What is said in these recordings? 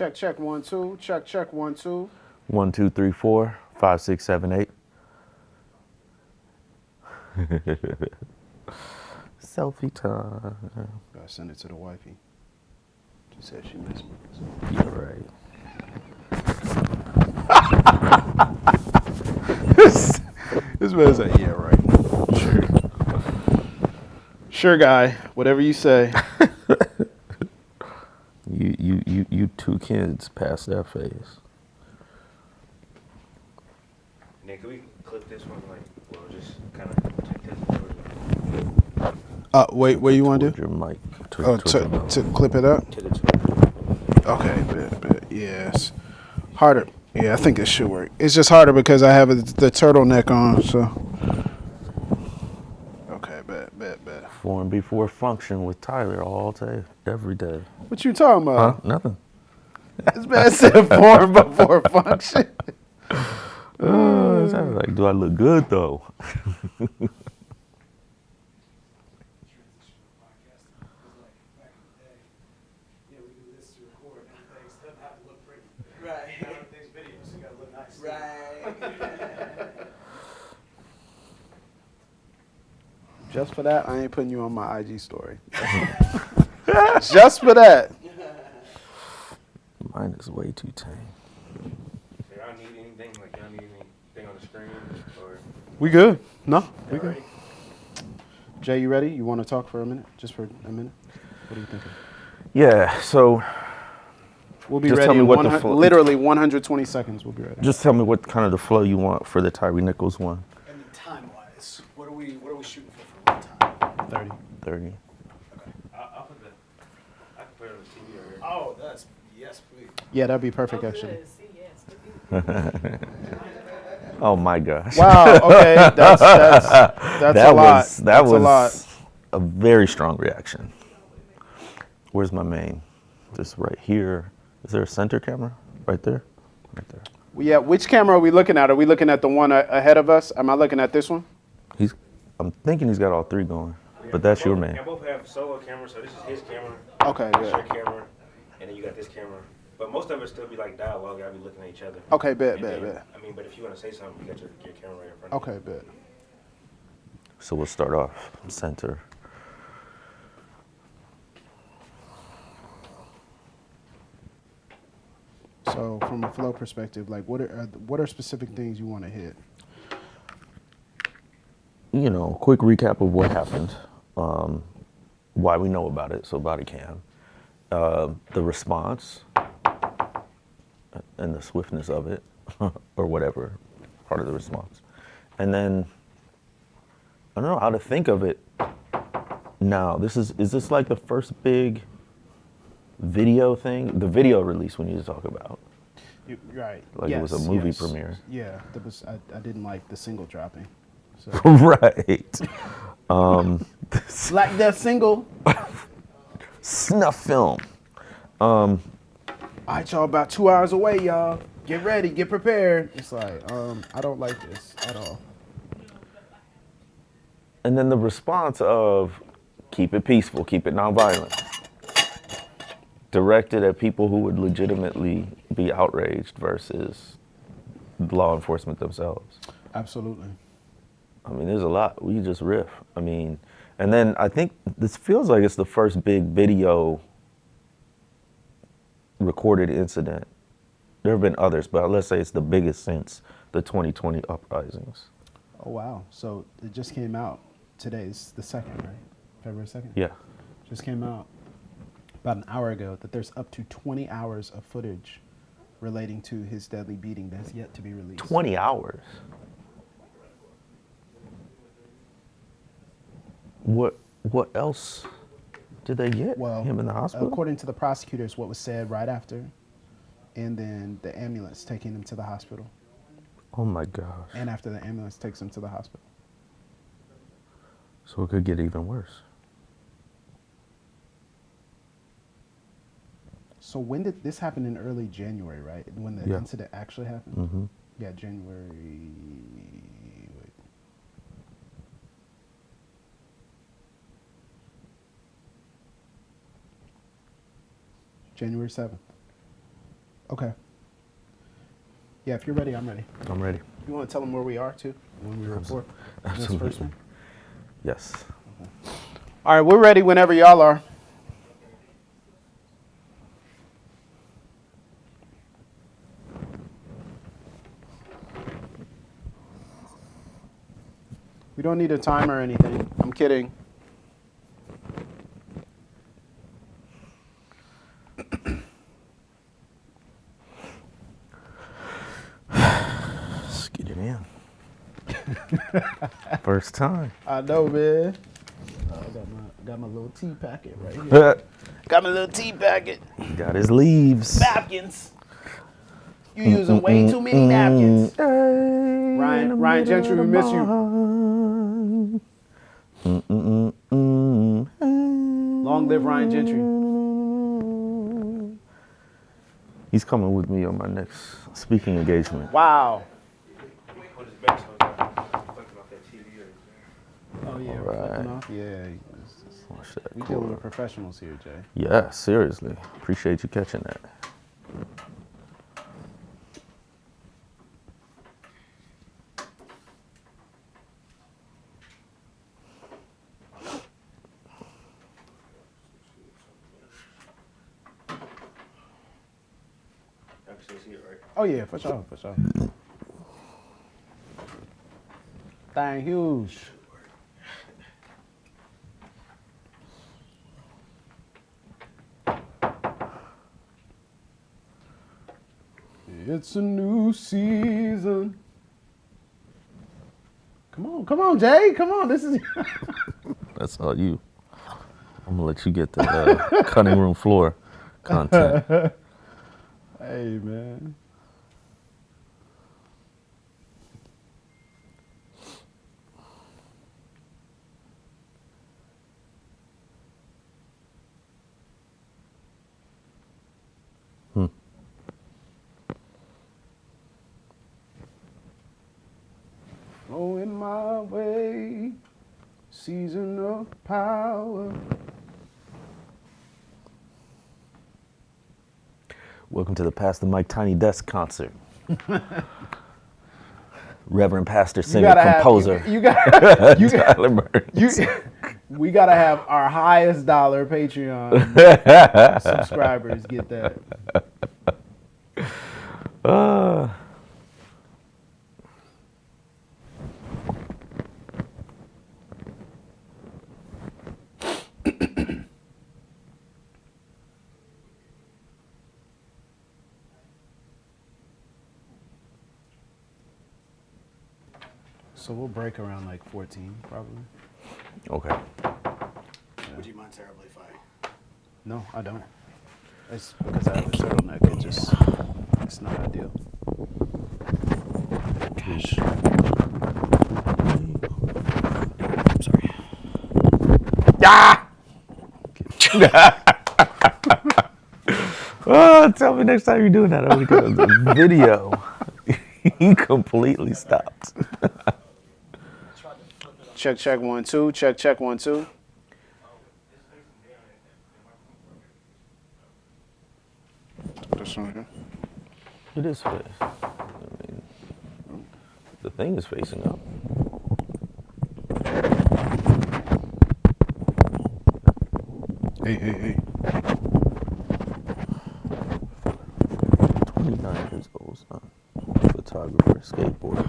Check, check, 1, 2. Check, check, 1, 2. 1, 2, 3, 4, 5, 6, 7, 8. Selfie time. Gotta send it to the wifey. She said she missed me. So. You're right. This man said, yeah, right. Sure. Sure, guy. Whatever you say. You two kids past that phase. Nick, can we clip this one? Like, we'll just kind of take this Wait, what you want to do? Your mic. To clip it up? to the Twitter. Okay, bet. Yes. Harder. Yeah, I think it should work. It's just harder because I have the turtleneck on, so. Okay, bet. Form before function with Tyler all day, every day. What you talking Huh? about? Nothing. This man said form before function. It's like, do I look good though? Just for that, I ain't putting you on my IG story. Just for that. Mine is way too tame. So y'all need anything? Like, y'all need anything on the screen? Or We good? No, we y'all good. ready? Jay, you ready? You want to talk for a minute? Just for a minute? What are you thinking? Yeah, so We'll be Just ready tell me in what the flow- literally 120 seconds. We'll be ready. just tell me what kind of the flow you want for the Tyre Nichols one. And time-wise, what are we shooting for one time? 30. 30. I'll put the, I can put it on the TV right here. Oh, that's yes, please. Yeah, that'd be perfect, actually. Oh my gosh. Wow. Okay, that's that a lot. That That's was a lot. a very strong reaction. Where's my main? Just right here. Is there a center camera? Right there? Right there. Well, yeah, which camera are we looking at? Are we looking at the one ahead of us? Am I looking at this one? I'm thinking he's got all three going, but that's your main. And both have solo cameras, so this is his camera. Okay, This is yeah. your camera, and then you got this camera. But most of it still be like dialogue. Y'all be looking at each other. Okay, bet. And then, I mean, but if you want to say something, you got your camera right in front of you. Okay, bet. So we'll start off center. So from a flow perspective, like what are specific things you want to hit? You know, quick recap of what happened, why we know about it, so body cam, the response, and the swiftness of it, or whatever part of the response. And then, I don't know how to think of it now. Is this like the first big video thing? The video release we need to talk about. Right. Like it was a movie premiere. Yeah, that was. I didn't like the single dropping. So. Right. Like that single. Snuff film. All right, y'all, about 2 hours away, y'all. Get ready, get prepared. It's like, I don't like this at all. And then the response of keep it peaceful, keep it nonviolent. Directed at people who would legitimately be outraged versus law enforcement themselves. Absolutely. I mean, there's a lot. We just riff. I mean, and then I think this feels like it's the first big video recorded incident. There have been others, but let's say it's the biggest since the 2020 uprisings. Oh, wow. So it just came out today. It's the 2nd, right? February 2nd? Yeah. Just came out about an hour ago that there's up to 20 hours of footage relating to his deadly beating that's yet to be released. 20 hours. What else did they get him in the hospital? According to the prosecutors, what was said right after, and then the ambulance taking him to the hospital. Oh my gosh. And after the ambulance takes him to the hospital. So it could get even worse. So when did this happen? In early January, right? When the incident actually happened? Mm-hmm. Yeah, January. Wait. January 7th. Okay. Yeah, if you're ready, I'm ready. I'm ready. You want to tell them where we are, too, when we report this first one? Yes. All right, we're ready whenever y'all are. We don't need a timer or anything. I'm kidding. Let's get it in. First time. I know, man. I got my little tea packet right here. Got my little tea packet. Got his leaves. Napkins. You using way too many napkins. Ryan Gentry, we miss you. Long live Ryan Gentry. He's coming with me on my next speaking engagement. Wow. Put his back so it's not reflecting off that TV or Oh yeah, All reflecting right. off. Yeah. Watch that We cord. dealing with professionals here, Jay. Yeah, seriously. Appreciate you catching that. I can still see it, right? Oh yeah, for sure, for sure. Thing huge. It's a new season. Come on, Jay. Come on. This is That's all you. I'm gonna let you get the cutting room floor content. Hey, man. Flowing my way, season of power. Welcome to the Pastor Mike Tiny Desk concert. Reverend Pastor, singer, composer. You got Tyler Burns. we gotta have our highest dollar Patreon subscribers get that. So we'll break around like 14, probably. Okay. Would you mind terribly if I? No, I don't. It's because I have a turtleneck. It's not ideal. Gosh. I'm sorry. Oh, tell me next time you're doing that. I'm gonna go to the video. He completely stopped. Check 1 2. Check 1 2. This one here. It is face. I mean, the thing is facing up. Hey. 29 years old, son. Photographer, skateboarder.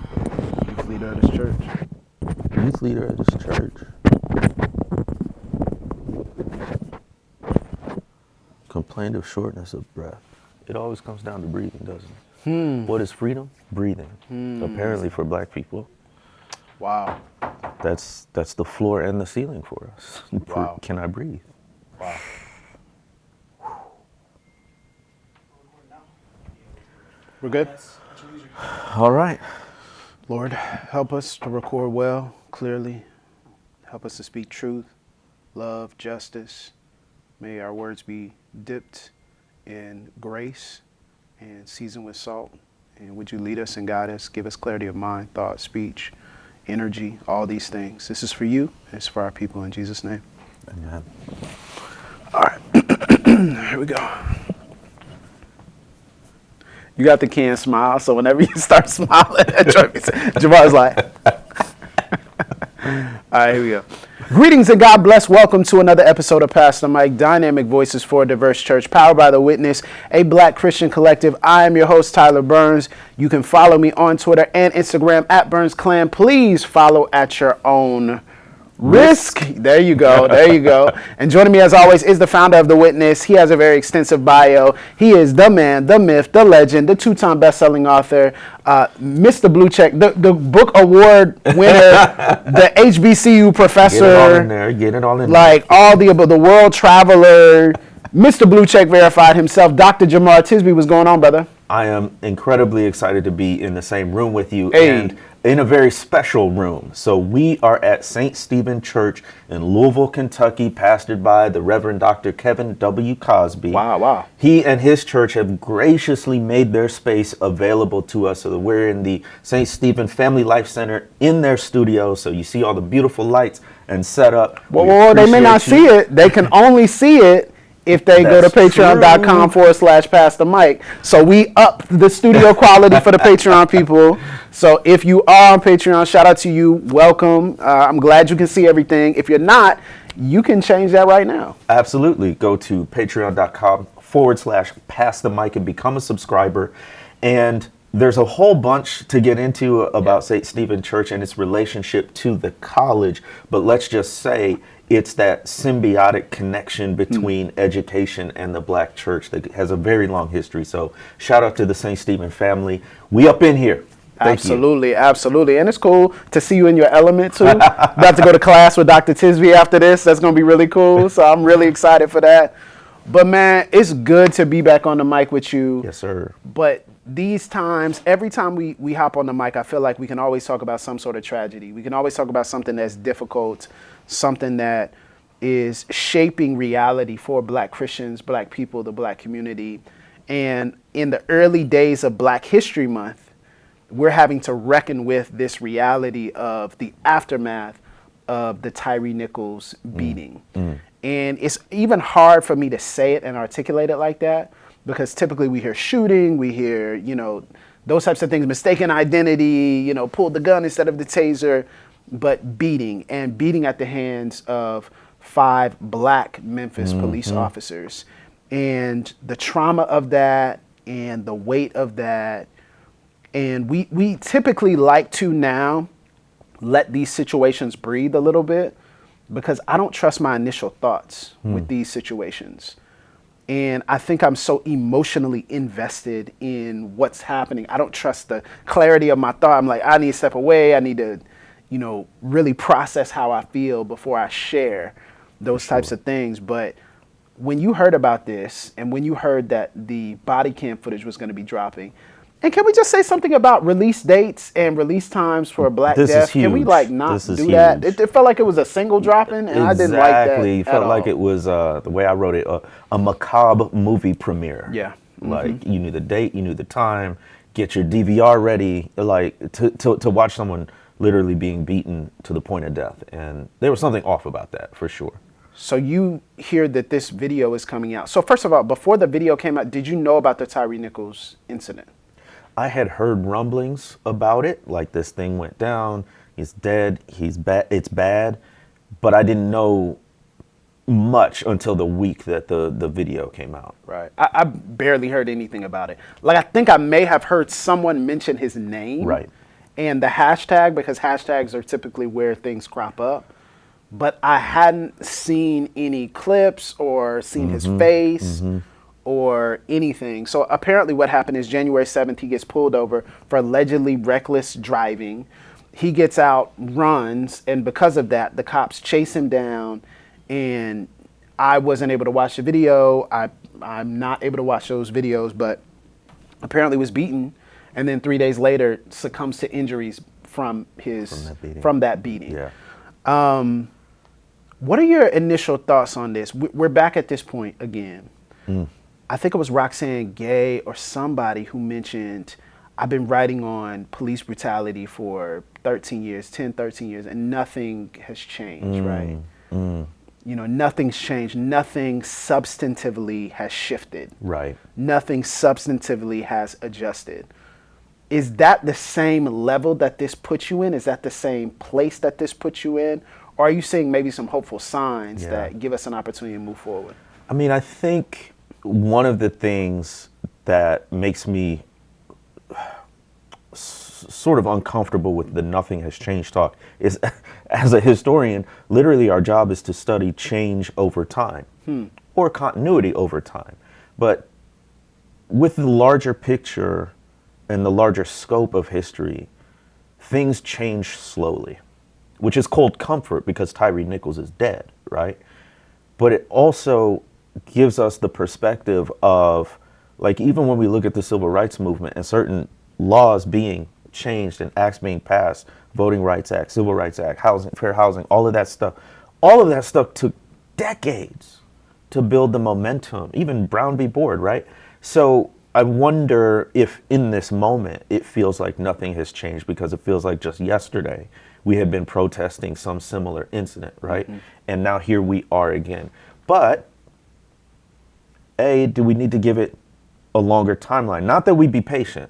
Youth leader of this church. Youth leader at this church. Complained of shortness of breath. It always comes down to breathing, doesn't it? What is freedom? Breathing. Apparently for black people, Wow. that's the floor and the ceiling for us. Wow. Can I breathe? Wow. We're good? All right. Lord, help us to record well, clearly. Help us to speak truth, love, justice. May our words be dipped in grace and seasoned with salt. And would you lead us and guide us, give us clarity of mind, thought, speech, energy, all these things. This is for you. It's for our people in Jesus' name. Amen. All right. Here we go. You got the canned smile, so whenever you start smiling, Jemar's like, all right, here we go. Greetings and God bless. Welcome to another episode of Pastor Mike, Dynamic Voices for a Diverse Church, powered by The Witness, a Black Christian collective. I am your host, Tyler Burns. You can follow me on Twitter and Instagram at Burns Clan. Please follow at your own risk. There you go. There you go. And joining me as always is the founder of The Witness. He has a very extensive bio. He is the man, the myth, the legend, the two-time best-selling author, Mr. Blue Check, the book award winner, the HBCU professor. Get it all in there. Get it all in like there. all the world traveler, Mr. Blue Check verified himself, Dr. Jemar Tisby. What's going on, brother? I am incredibly excited to be in the same room with you Hey. and in a very special room. So we are at St. Stephen Church in Louisville, Kentucky, pastored by the Reverend Dr. Kevin W. Cosby. Wow. He and his church have graciously made their space available to us. So that we're in the St. Stephen Family Life Center in their studio. So you see all the beautiful lights and setup. Well, they may not see it. They can only see it if they go to That's patreon.com/Pastor Mike. So we up the studio quality for the Patreon people. So if you are on Patreon, shout out to you. Welcome. I'm glad you can see everything. If you're not, you can change that right now. Absolutely. Go to patreon.com/Pastor Mike and become a subscriber. And there's a whole bunch to get into about St. Stephen Church and its relationship to the college. But let's just say it's that symbiotic connection between education and the Black church that has a very long history. So shout out to the St. Stephen family. We up in here. Thank you. Absolutely. And it's cool to see you in your element, too. About to go to class with Dr. Tisby after this. That's going to be really cool. So I'm really excited for that. But, man, it's good to be back on the mic with you. Yes, sir. But these times, every time we hop on the mic, I feel like we can always talk about some sort of tragedy. We can always talk about something that's difficult, something that is shaping reality for Black Christians, Black people, the Black community. And in the early days of Black History Month, we're having to reckon with this reality of the aftermath of the Tyre Nichols beating. And it's even hard for me to say it and articulate it like that, because typically we hear shooting, we hear, those types of things, mistaken identity, pulled the gun instead of the taser, but beating at the hands of 5 Black Memphis police officers. And the trauma of that and the weight of that. And we typically like to now let these situations breathe a little bit, because I don't trust my initial thoughts with these situations. And I think I'm so emotionally invested in what's happening. I don't trust the clarity of my thought. I'm like, I need to step away. I need to, really process how I feel before I share those types of things. But when you heard about this, and when you heard that the body cam footage was going to be dropping, and can we just say something about release dates and release times for Black Death? Can we not do that? It felt like it was a single dropping, and I didn't like that. Exactly. It felt like it was, the way I wrote it, a macabre movie premiere. Yeah. Like, you knew the date, you knew the time, get your DVR ready, like, to watch someone literally being beaten to the point of death. And there was something off about that, for sure. So you hear that this video is coming out. So first of all, before the video came out, did you know about the Tyre Nichols incident? I had heard rumblings about it, like this thing went down, he's dead, he's bad, it's bad, but I didn't know much until the week that the video came out. Right. I barely heard anything about it. Like, I think I may have heard someone mention his name. Right. And the hashtag, because hashtags are typically where things crop up. But I hadn't seen any clips or seen his face or anything. So apparently what happened is January 7th, he gets pulled over for allegedly reckless driving. He gets out, runs, and because of that, the cops chase him down. And I wasn't able to watch the video. I'm not able to watch those videos, but apparently was beaten. And then 3 days later succumbs to injuries from that beating. Yeah. What are your initial thoughts on this? We're back at this point again. I think it was Roxanne Gay or somebody who mentioned, I've been writing on police brutality for 13 years, and nothing has changed, right? Nothing's changed. Nothing substantively has shifted. Right. Nothing substantively has adjusted. Is that the same level that this puts you in? Is that the same place that this puts you in? Or are you seeing maybe some hopeful signs that give us an opportunity to move forward? I mean, I think one of the things that makes me sort of uncomfortable with the nothing has changed talk is, as a historian, literally our job is to study change over time or continuity over time. But with the larger picture and the larger scope of history, things change slowly, which is cold comfort because Tyre Nichols is dead, right? But it also gives us the perspective of, like, even when we look at the civil rights movement and certain laws being changed and acts being passed, Voting Rights Act, Civil Rights Act, housing, fair housing, all of that stuff took decades to build the momentum, even Brown v. Board, right? So I wonder if in this moment it feels like nothing has changed because it feels like just yesterday we had been protesting some similar incident, right? And now here we are again. But do we need to give it a longer timeline? Not that we be patient,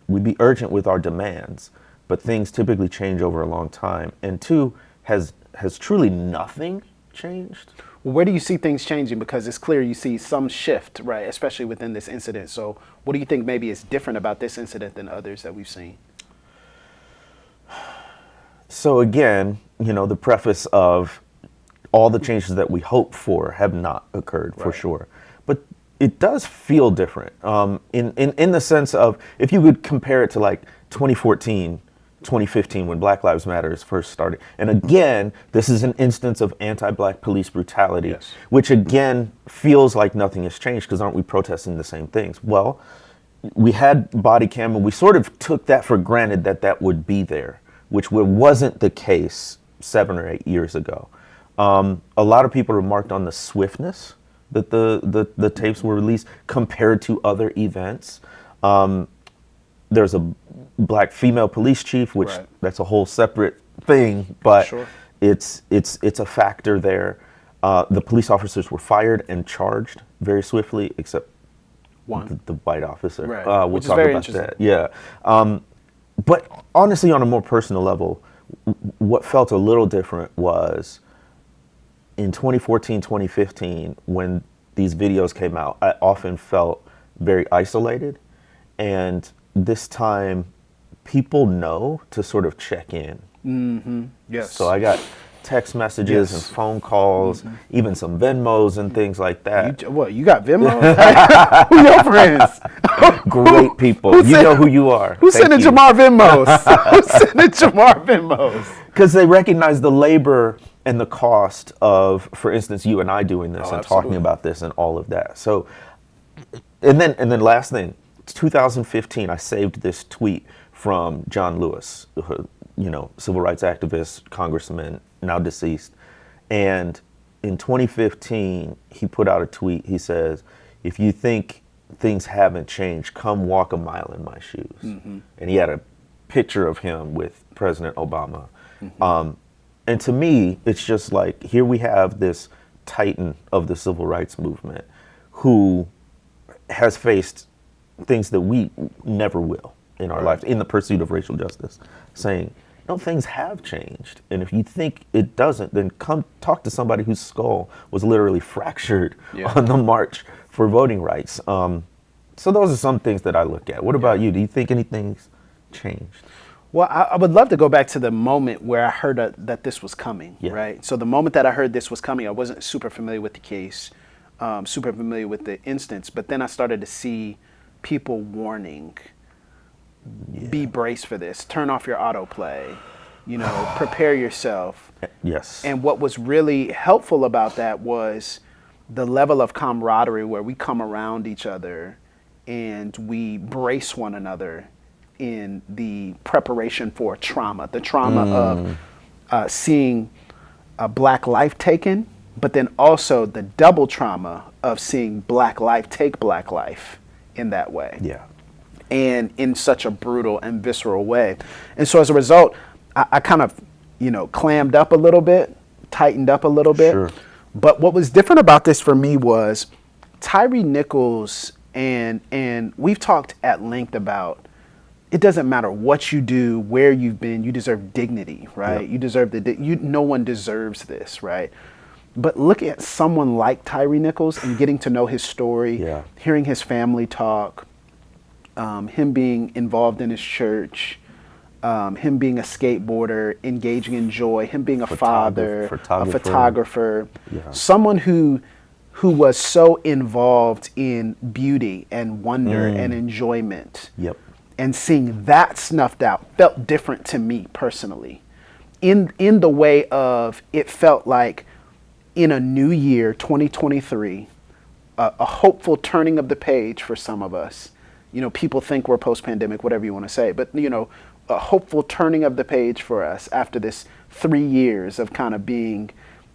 we'd be urgent with our demands, but things typically change over a long time. And two, has truly nothing changed? Well, where do you see things changing? Because it's clear you see some shift, right, especially within this incident. So what do you think maybe is different about this incident than others that we've seen? So again, the preface of all the changes that we hope for have not occurred, for sure. But it does feel different in the sense of, if you could compare it to like 2014, 2015, when Black Lives Matter first started. And again, this is an instance of anti-Black police brutality, which again feels like nothing has changed because aren't we protesting the same things? Well, we had body cam and we sort of took that for granted that would be there, which wasn't the case 7 or 8 years ago. A lot of people remarked on the swiftness that the tapes were released compared to other events. There's a Black female police chief, which that's a whole separate thing, but it's a factor there. The police officers were fired and charged very swiftly, except one, the white officer. We'll which is talk very about interesting. that. Yeah. But honestly, on a more personal level, what felt a little different was in 2014, 2015, when these videos came out, I often felt very isolated. And this time, people know to sort of check in. Yes. So I got text messages and phone calls, even some Venmos and things like that. You got Venmos? Who your friends? Great people. You know who you are. Who's sending Jemar Venmos? Who's sending Jemar Venmos? Because they recognize the labor and the cost of, for instance, you and I doing this and talking about this and all of that. So, and then last thing, 2015, I saved this tweet from John Lewis, civil rights activist, congressman, now deceased. And in 2015, he put out a tweet. He says, "If you think things haven't changed, come walk a mile in my shoes." And he had a picture of him with President Obama. And to me, it's just like, here we have this titan of the civil rights movement who has faced things that we never will in our lives, in the pursuit of racial justice, saying, no, things have changed. And if you think it doesn't, then come talk to somebody whose skull was literally fractured on the march for voting rights. So those are some things that I look at. What about you? Do you think anything's changed? Well, I would love to go back to the moment where I heard that this was coming, right? So the moment that I heard this was coming, I wasn't super familiar with the case, super familiar with the instance, but then I started to see people warning, be braced for this, turn off your autoplay, prepare yourself. Yes. And what was really helpful about that was the level of camaraderie where we come around each other and we brace one another in the preparation for trauma, the trauma of seeing a Black life taken, but then also the double trauma of seeing Black life take Black life in that way. Yeah. And in such a brutal and visceral way. And so as a result, I kind of, clammed up a little bit, tightened up a little bit. Sure. But what was different about this for me was Tyre Nichols, and we've talked at length about it doesn't matter what you do, where you've been, you deserve dignity, right? Yep. You deserve no one deserves this, right? But looking at someone like Tyre Nichols and getting to know his story, Yeah. hearing his family talk, him being involved in his church, him being a skateboarder, engaging in joy, him being a father, a photographer, Yeah. someone who was so involved in beauty and wonder and enjoyment. Yep. And seeing that snuffed out felt different to me personally. In the way of it felt like in a new year, 2023, a hopeful turning of the page for some of us. You know, people think we're post-pandemic, whatever you want to say, but you know, a hopeful turning of the page for us after this 3 years of kind of being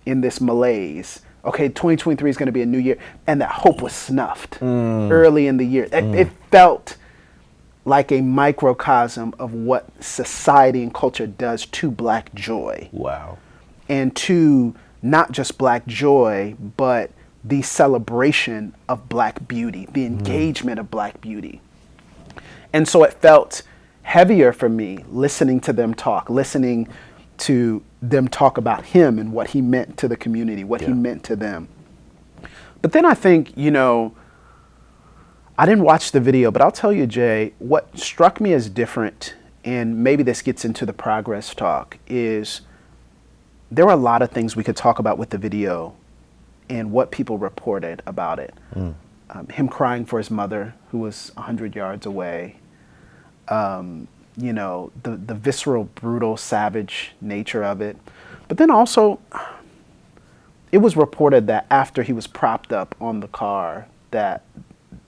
in this malaise. Okay, 2023 is going to be a new year, and that hope was snuffed early in the year. It felt like a microcosm of what society and culture does to Black joy. Wow. And to not just Black joy, but the celebration of Black beauty, the engagement of Black beauty. And so it felt heavier for me listening to them talk, listening to them talk about him and what he meant to the community, what he meant to them. But then I think, you know, I didn't watch the video, but I'll tell you, Jay, what struck me as different, and maybe this gets into the progress talk, is there were a lot of things we could talk about with the video and what people reported about it. Him crying for his mother, who was 100 yards away. You know, the visceral, brutal, savage nature of it. But then also, it was reported that after he was propped up on the car, that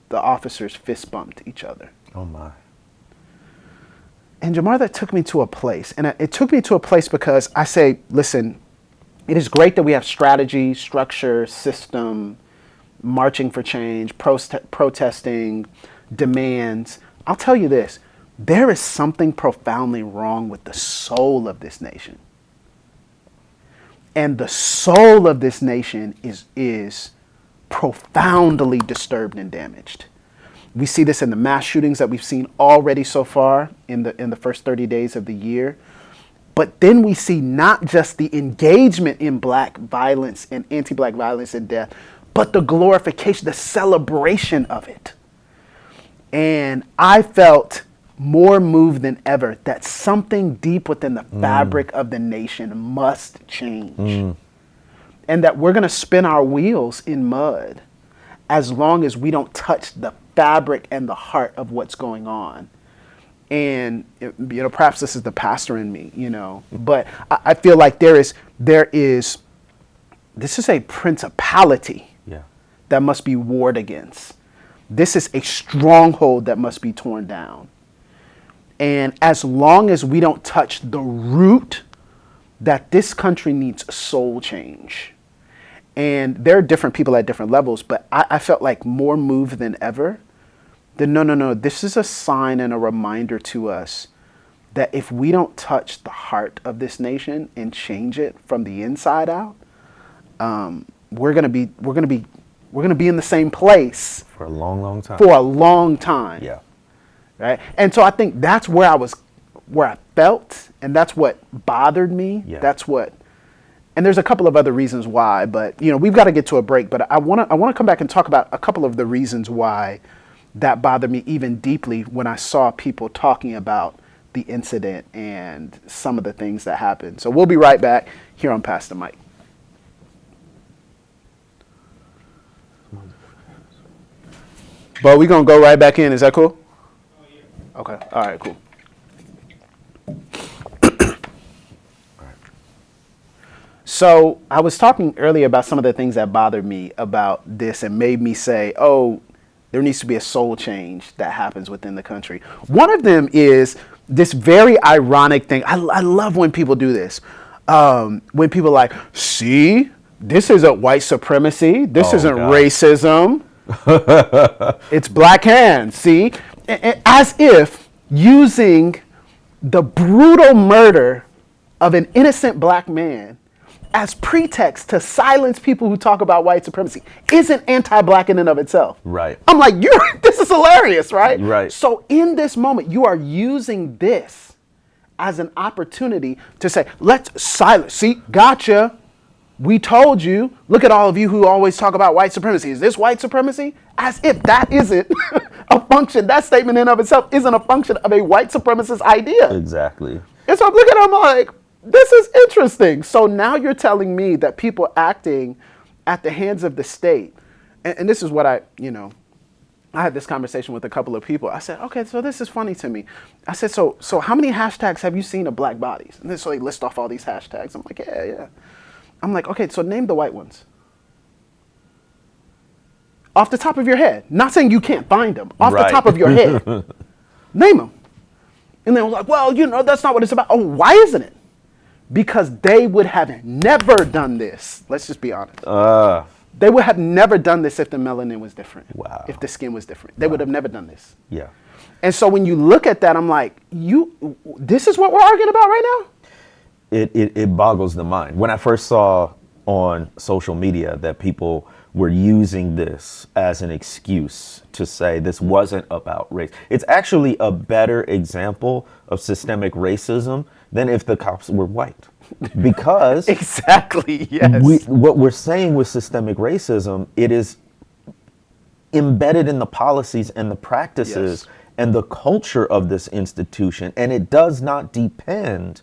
the officers fist bumped each other. Oh my. And Jemar, that took me to a place. And it took me to a place because I say, listen, it is great that we have strategy, structure, system, marching for change, protesting, demands. I'll tell you this, there is something profoundly wrong with the soul of this nation. And the soul of this nation is profoundly disturbed and damaged. We see this in the mass shootings that we've seen already so far in the first 30 days of the year. But then we see not just the engagement in Black violence and anti-Black violence and death, but the glorification, the celebration of it. And I felt more moved than ever that something deep within the fabric of the nation must change. And that we're going to spin our wheels in mud as long as we don't touch the fabric and the heart of what's going on. And, you know, perhaps this is the pastor in me, you know, but I feel like this is a principality that must be warred against. This is a stronghold that must be torn down. And as long as we don't touch the root, that this country needs soul change. And there are different people at different levels, but I felt like more moved than ever. That no, this is a sign and a reminder to us that if we don't touch the heart of this nation and change it from the inside out, we're gonna be in the same place For a long, long time. for a long time. Yeah. Right. And so I think that's where I felt, and that's what bothered me. Yeah. And there's a couple of other reasons why, but you know, we've got to get to a break. But I want to come back and talk about a couple of the reasons why that bothered me even deeply when I saw people talking about the incident and some of the things that happened. So we'll be right back here on Pass the Mic. But we're going to go right back in. Is that cool? Okay. All right, cool. So I was talking earlier about some of the things that bothered me about this and made me say, oh, there needs to be a soul change that happens within the country. One of them is this very ironic thing. I love when people do this. When people are like, see, this isn't white supremacy. This isn't racism. It's black hands, see? As if using the brutal murder of an innocent black man as pretext to silence people who talk about white supremacy isn't anti-black in and of itself. Right. I'm like, this is hilarious, right? Right. So in this moment, you are using this as an opportunity to say, let's silence. See, gotcha. We told you. Look at all of you who always talk about white supremacy. Is this white supremacy? As if that isn't a function. That statement in and of itself isn't a function of a white supremacist idea. Exactly. And so I'm looking at them like, this is interesting. So now you're telling me that people acting at the hands of the state, and this is what I had this conversation with a couple of people. I said, okay, so this is funny to me. I said, so how many hashtags have you seen of black bodies? And so they list off all these hashtags. I'm like, yeah. I'm like, okay, so name the white ones. Off the top of your head. Not saying you can't find them. Off the top of your head. Name them. And they were like, well, that's not what it's about. Oh, why isn't it? Because they would have never done this. Let's just be honest. They would have never done this if the melanin was different. Wow. If the skin was different. They would have never done this. Yeah. And so when you look at that, I'm like, this is what we're arguing about right now? It boggles the mind. When I first saw on social media that people were using this as an excuse to say this wasn't about race, it's actually a better example of systemic racism than if the cops were white. Because exactly, yes. What we're saying with systemic racism, it is embedded in the policies and the practices and the culture of this institution, and it does not depend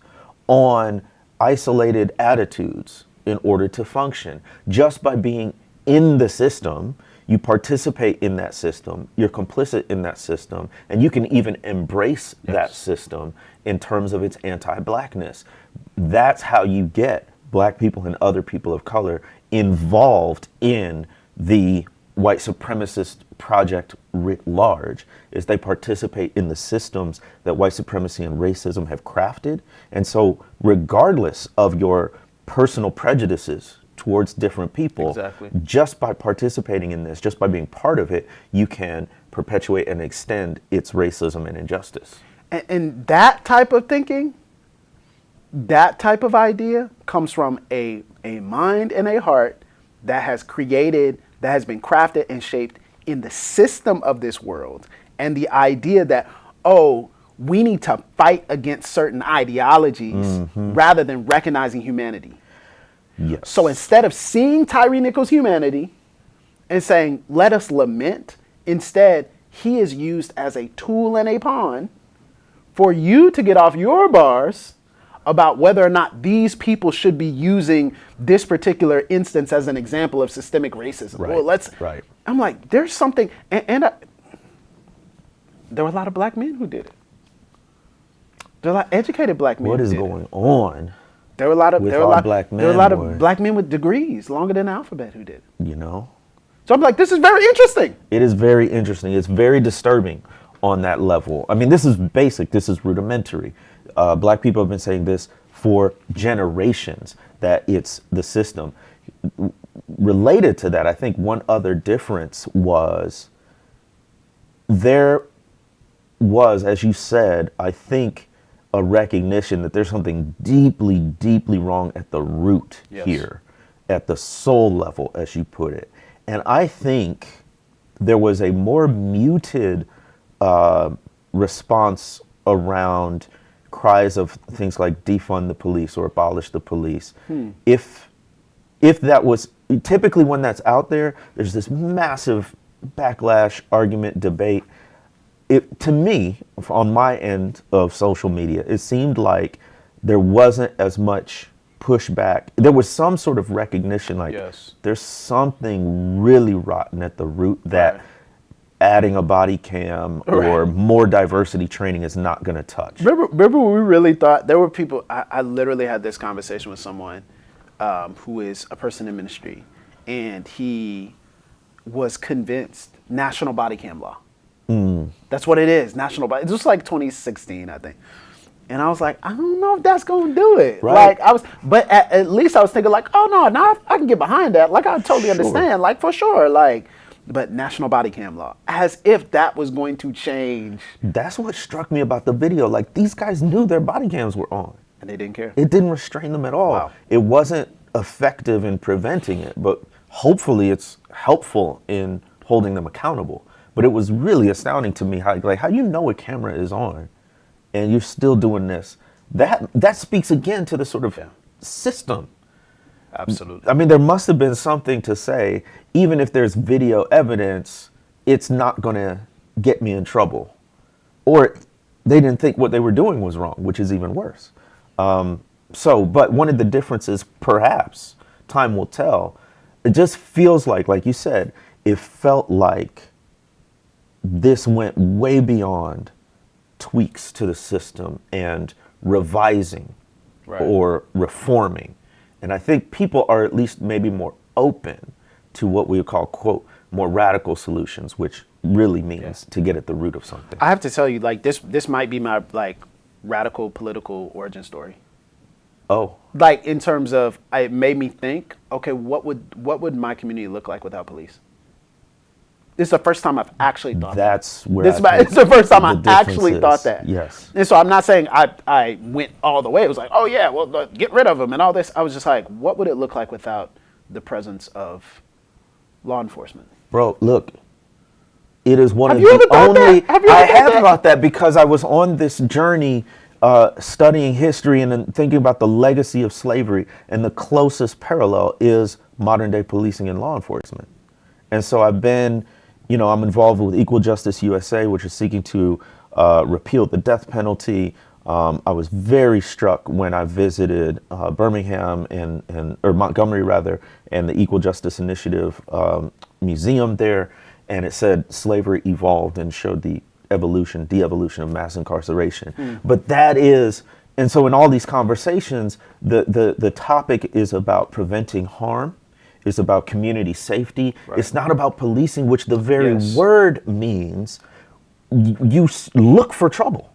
on isolated attitudes in order to function. Just by being in the system, you participate in that system, you're complicit in that system, and you can even embrace that system in terms of its anti-blackness. That's how you get black people and other people of color involved in the white supremacist project writ large, is they participate in the systems that white supremacy and racism have crafted. And so regardless of your personal prejudices towards different people, just by participating in this, just by being part of it, you can perpetuate and extend its racism and injustice. And that type of thinking, that type of idea comes from a mind and a heart that has created, that has been crafted and shaped in the system of this world. And the idea that, we need to fight against certain ideologies rather than recognizing humanity. Yes. So instead of seeing Tyre Nichols' humanity and saying, let us lament, instead, he is used as a tool and a pawn for you to get off your bars about whether or not these people should be using this particular instance as an example of systemic racism. Right. Well, I'm like, there's something, and there were a lot of black men who did it. There were a lot of educated black men. What is going on? There were a lot of black men. There were a lot of black men with degrees longer than the alphabet who did it. So I'm like, this is very interesting. It is very interesting. It's very disturbing on that level. I mean, this is basic. This is rudimentary. Black people have been saying this for generations, that it's the system. Related to that, I think one other difference was there was, as you said, I think, a recognition that there's something deeply, deeply wrong at the root here, at the soul level, as you put it. And I think there was a more muted response around cries of things like defund the police or abolish the police. If that was, typically when that's out there, there's this massive backlash, argument, debate. To me, on my end of social media, it seemed like there wasn't as much pushback. There was some sort of recognition, like there's something really rotten at the root that adding a body cam or more diversity training is not going to touch. Remember when we really thought, there were people, I literally had this conversation with someone who is a person in ministry, and he was convinced national body cam law. That's what it is, national body. It's just like 2016, I think. And I was like, I don't know if that's going to do it. Right. Like but at least I was thinking like, oh no, now I can get behind that. Like I totally understand, like for sure. Like, but national body cam law, as if that was going to change. That's what struck me about the video. Like, these guys knew their body cams were on. And they didn't care. It didn't restrain them at all. Wow. It wasn't effective in preventing it, but hopefully it's helpful in holding them accountable. But it was really astounding to me how you know a camera is on and you're still doing this. That speaks again to the sort of system. Absolutely. I mean, there must have been something to say, even if there's video evidence, it's not going to get me in trouble. Or they didn't think what they were doing was wrong, which is even worse. But one of the differences, perhaps, time will tell, it just feels like you said, it felt like this went way beyond tweaks to the system and revising or reforming. And I think people are at least maybe more open to what we would call, quote, more radical solutions, which really means to get at the root of something. I have to tell you, like, this might be my, like, radical political origin story. Oh. Like, in terms of, it made me think, okay, what would my community look like without police? This is the first time I've actually thought That's that. where It's the first time I the actually difference thought is. that. Yes. And so I'm not saying I went all the way. It was like, oh yeah, well, get rid of them and all this. I was just like, what would it look like without the presence of law enforcement? Bro, look, it is one Have of you the ever thought only. that? Have you ever I thought have that? thought that because I was on this journey studying history and then thinking about the legacy of slavery, and the closest parallel is modern day policing and law enforcement. And so I've been, I'm involved with Equal Justice USA, which is seeking to repeal the death penalty. I was very struck when I visited Birmingham or Montgomery rather, and the Equal Justice Initiative museum there, and it said slavery evolved and showed the de-evolution of mass incarceration. But that is, and so in all these conversations, the topic is about preventing harm. It's about community safety. Right. It's not about policing, which the very word means you look for trouble.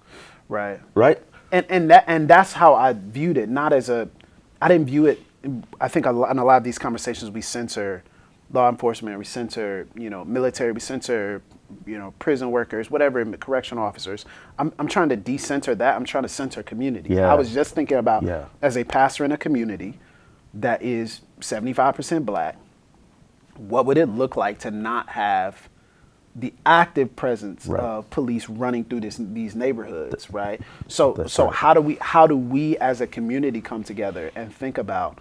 Right. Right. And that's how I viewed it. Not as I didn't view it. I think in a lot of these conversations we censor law enforcement, we censor military, we censor prison workers, whatever, correctional officers. I'm trying to decenter that. I'm trying to center community. Yeah. I was just thinking about as a pastor in a community that is 75% black, what would it look like to not have the active presence of police running through these neighborhoods, right? So right. how do we as a community come together and think about,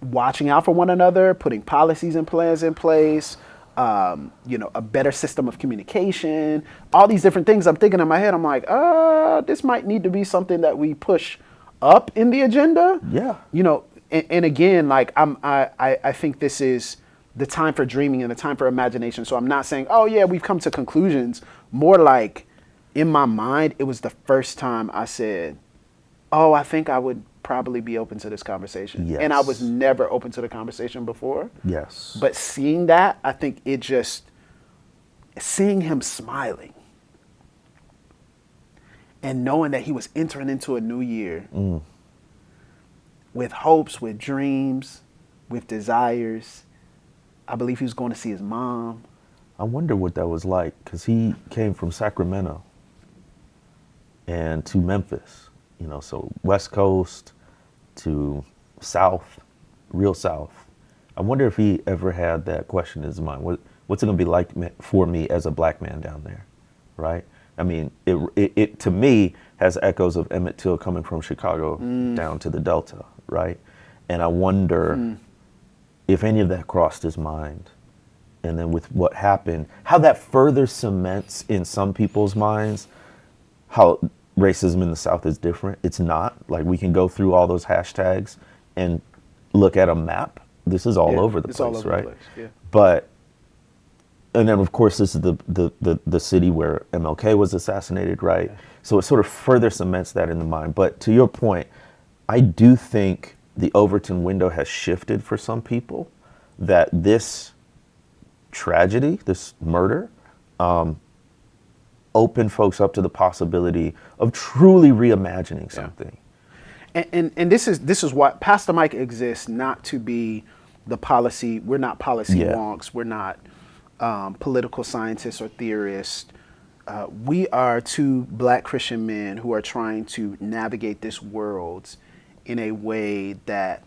watching out for one another, putting policies and plans in place, a better system of communication, all these different things. I'm thinking in my head, I'm like, this might need to be something that we push up in the agenda. Yeah. And again, like I think this is the time for dreaming and the time for imagination. So I'm not saying, oh yeah, we've come to conclusions. More like in my mind, it was the first time I said, oh, I think I would probably be open to this conversation. Yes. And I was never open to the conversation before. Yes. But seeing that, I think seeing him smiling and knowing that he was entering into a new year with hopes, with dreams, with desires. I believe he was going to see his mom. I wonder what that was like, because he came from Sacramento and to Memphis, so West Coast to South, real South. I wonder if he ever had that question in his mind. What's it going to be like for me as a black man down there, right? I mean, it to me has echoes of Emmett Till coming from Chicago down to the Delta, right? And I wonder if any of that crossed his mind. And then with what happened, how that further cements in some people's minds how racism in the South is different. It's not. Like, we can go through all those hashtags and look at a map. This is all over the place, all over right? the place, yeah. But, and then of course this is the city where MLK was assassinated, right? Yeah. So it sort of further cements that in the mind. But to your point, I do think the Overton window has shifted for some people, that this tragedy, this murder, opened folks up to the possibility of truly reimagining something. And this is what Pastor Mike exists, not to be the policy. We're not policy wonks. We're not political scientists or theorists. We are two black Christian men who are trying to navigate this world in a way that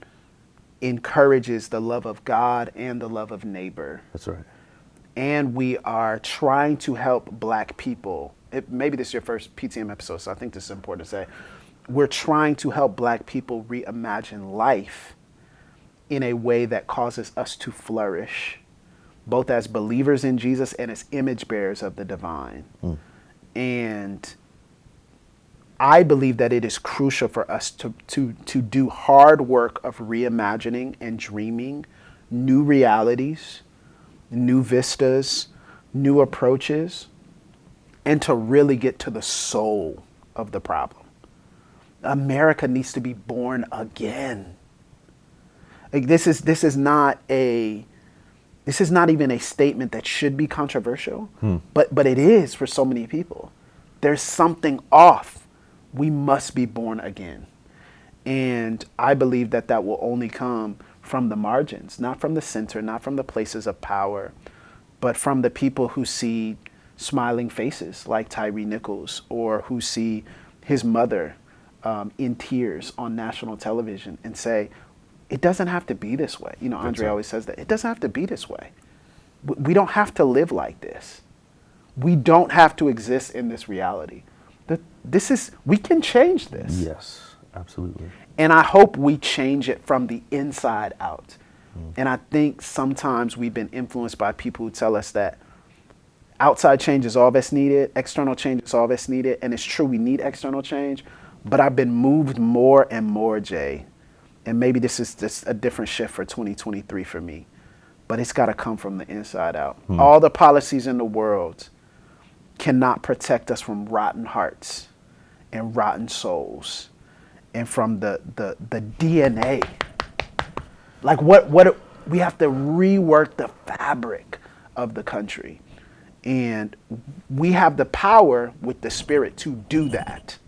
encourages the love of God and the love of neighbor. That's right. And we are trying to help Black people. Maybe this is your first PTM episode, so I think this is important to say. We're trying to help Black people reimagine life in a way that causes us to flourish, both as believers in Jesus and as image bearers of the divine. And I believe that it is crucial for us to do hard work of reimagining and dreaming new realities, new vistas, new approaches, and to really get to the soul of the problem. America needs to be born again. Like this is not even a statement that should be controversial, but it is for so many people. There's something off. We must be born again. And I believe that will only come from the margins, not from the center, not from the places of power, but from the people who see smiling faces like Tyre Nichols, or who see his mother in tears on national television and say, it doesn't have to be this way. You know, Andre always says that. It doesn't have to be this way. We don't have to live like this. We don't have to exist in this reality. We can change this. Yes, absolutely. And I hope we change it from the inside out. And I think sometimes we've been influenced by people who tell us that outside change is all that's needed, external change is all that's needed. And it's true, we need external change. But I've been moved more and more, Jay, and maybe this is just a different shift for 2023 for me, but it's got to come from the inside out. All the policies in the world cannot protect us from rotten hearts and rotten souls and from the DNA. Like what we have to rework the fabric of the country. And we have the power with the Spirit to do that.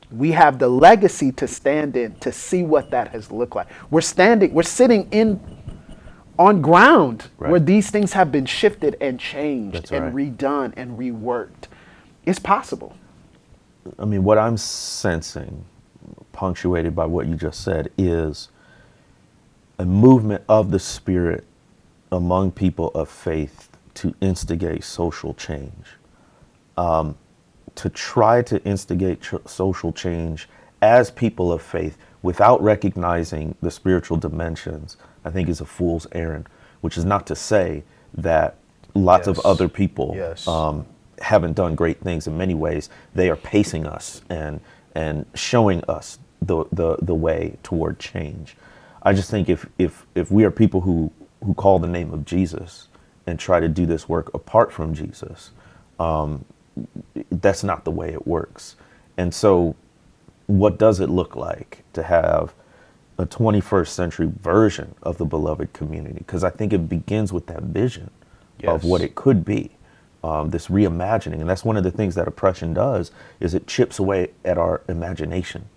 We have the legacy to stand in to see what that has looked like. We're sitting on ground where these things have been shifted and changed and redone and reworked. It's possible. I mean, what I'm sensing, punctuated by what you just said, is a movement of the Spirit among people of faith to instigate social change. To try to instigate social change as people of faith without recognizing the spiritual dimensions, I think is a fool's errand, which is not to say that lots of other people haven't done great things. In many ways, they are pacing us and showing us the way toward change. I just think if we are people who call the name of Jesus and try to do this work apart from Jesus, that's not the way it works. And so what does it look like to have a 21st century version of the beloved community? Because I think it begins with that vision of what it could be, this reimagining. And that's one of the things that oppression does, is it chips away at our imagination,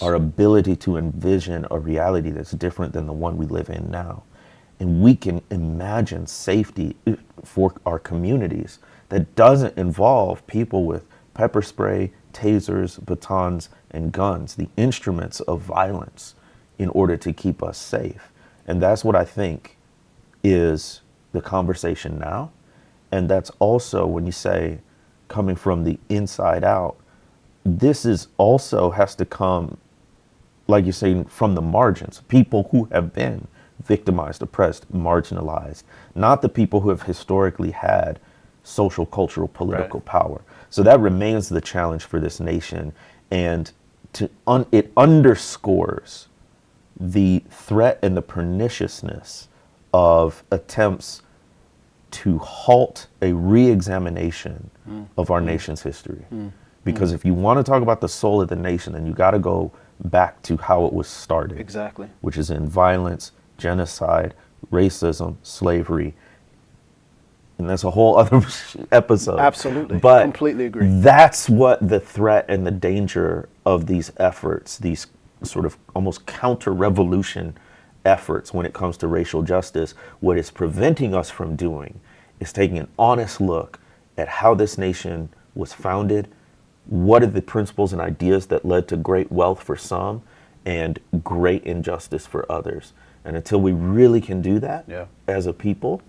our ability to envision a reality that's different than the one we live in now. And we can imagine safety for our communities that doesn't involve people with pepper spray, tasers, batons, and guns, the instruments of violence, in order to keep us safe. And that's what I think is the conversation now. And that's also, when you say coming from the inside out, this is also has to come, like you're saying, from the margins, people who have been victimized, oppressed, marginalized, not the people who have historically had social, cultural, political power. So that remains the challenge for this nation. And it underscores the threat and the perniciousness of attempts to halt a re-examination of our nation's history. Because if you want to talk about the soul of the nation, then you got to go back to how it was started. Exactly. Which is in violence, genocide, racism, slavery. And that's a whole other episode. Absolutely. But completely agree. That's what the threat and the danger of these efforts, these sort of almost counter-revolution efforts when it comes to racial justice, what it's preventing us from doing is taking an honest look at how this nation was founded, what are the principles and ideas that led to great wealth for some, and great injustice for others. And until we really can do that Yeah. as a people,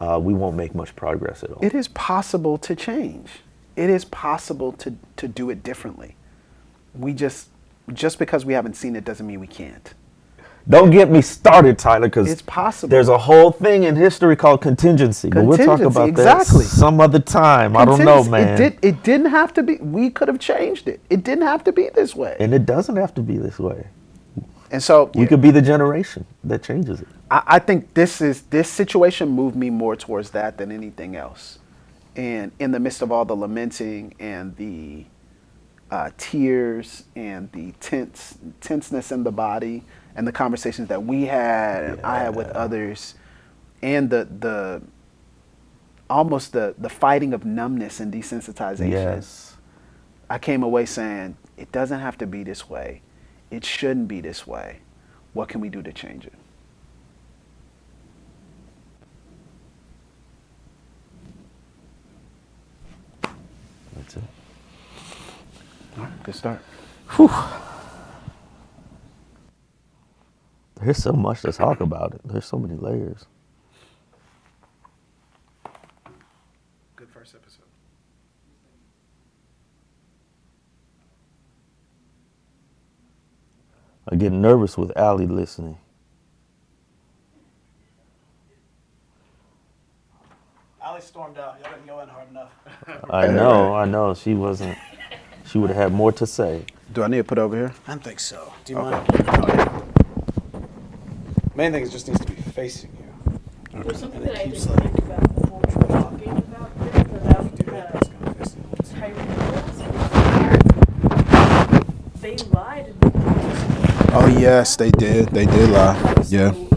we won't make much progress at all. It is possible to change. It is possible to do it differently. We just because we haven't seen it doesn't mean we can't. Don't get me started, Tyler, because It's possible. there's a whole thing in history called contingency. But we'll talk Contingency, about exactly. that some other time. I don't know, Contingency. man. It didn't have to be. We could have changed it. It didn't have to be this way. And it doesn't have to be this way. And so We could be the generation that changes it. I think this situation moved me more towards that than anything else. And in the midst of all the lamenting and the tears and the tenseness in the body and the conversations that we had and I had with others, and the almost the fighting of numbness and desensitization. Yes. I came away saying, it doesn't have to be this way. It shouldn't be this way. What can we do to change it? That's it. All right, good start. There's so much to talk about. There's so many layers. Good first episode. I get nervous with Allie listening. Ali stormed out. Y'all didn't go in hard enough. I know. She wasn't. She would have had more to say. Do I need to put over here? I don't think so. Do you Okay. mind? Main thing is just needs to be facing you. There's something And it that I keeps didn't like think about before we were talking about this, about do that. It's gonna face the Tyre Nichols. They lied in the Oh yes, they did. They did lie. Yeah. So